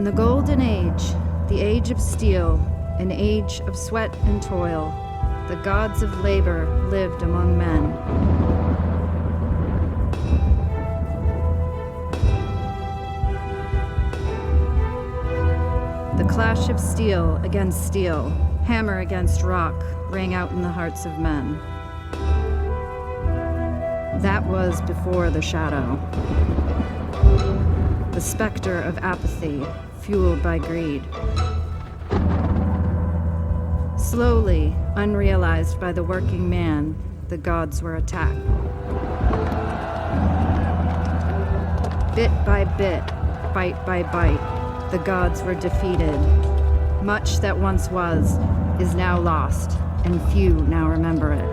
In the golden age, the age of steel, an age of sweat and toil, the gods of labor lived among men. The clash of steel against steel, hammer against rock, rang out in the hearts of men. That was before the shadow. The specter of apathy, fueled by greed. Slowly, unrealized by the working man, the gods were attacked. Bit by bit, bite by bite, the gods were defeated. Much that once was is now lost, and few now remember it.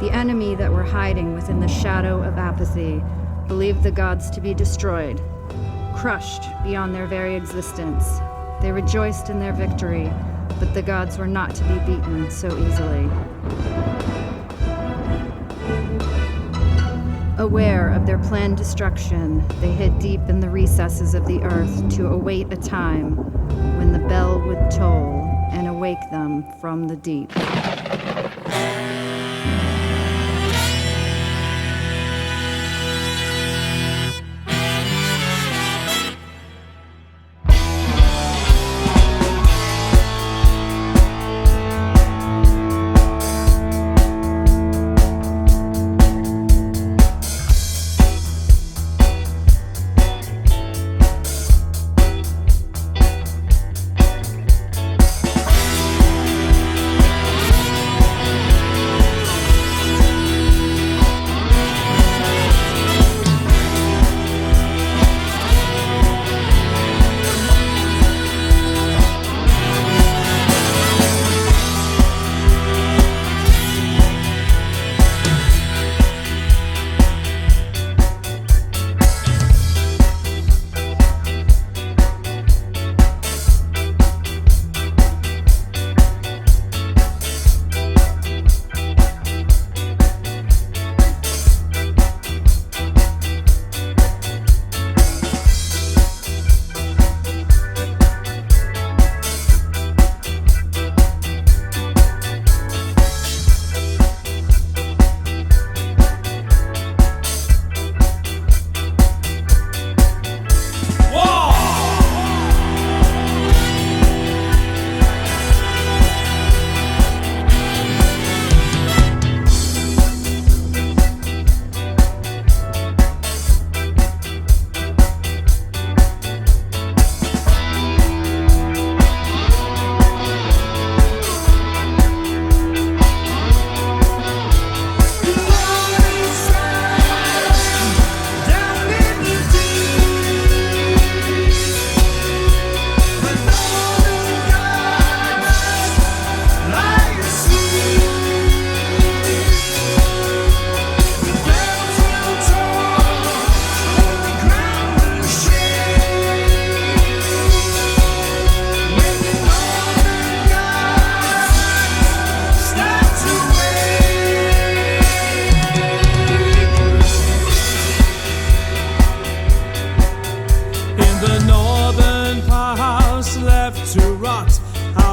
The enemy that were hiding within the shadow of apathy believed the gods to be destroyed, crushed beyond their very existence. They rejoiced in their victory, but the gods were not to be beaten so easily. Aware of their planned destruction, they hid deep in the recesses of the earth to await a time when the bell would toll and awake them from the deep.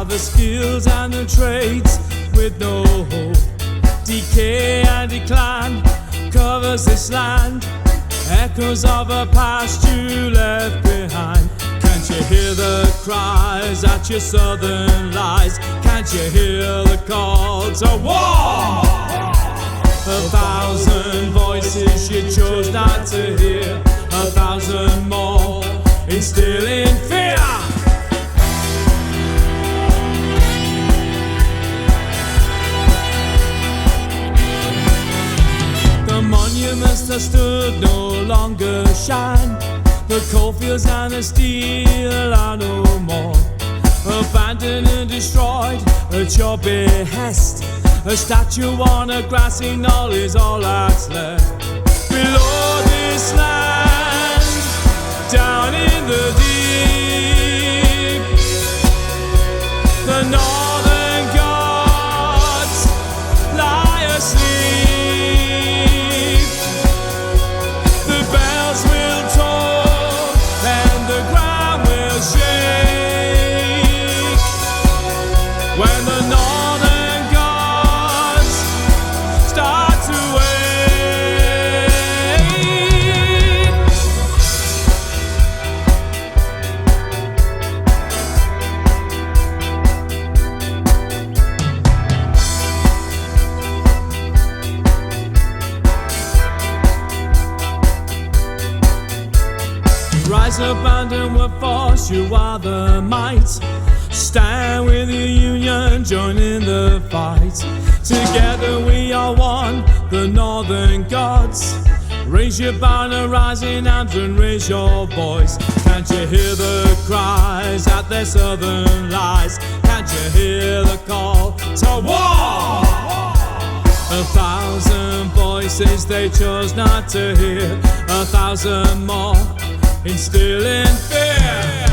The skills and the trades with no hope. Decay and decline covers this land. Echoes of a past you left behind. Can't you hear the cries at your southern lies? Can't you hear the call to war? 1,000 voices you chose not to hear. 1,000 more instilling fear. The monuments that stood no longer shine. The coalfields and the steel are no more. Abandoned and destroyed at your behest. A statue on a grassy knoll is all that's left. Below this land, down in the deep, the northern gods lie asleep. The bells will toll Rise up and with force, you are the might. Stand with the union, join in the fight. Together we are one, the Northern Gods. Raise your banner, rising arms and raise your voice. Can't you hear the cries at their southern lies? Can't you hear the call to war? 1,000 voices they chose not to hear, 1,000 more instilling fear.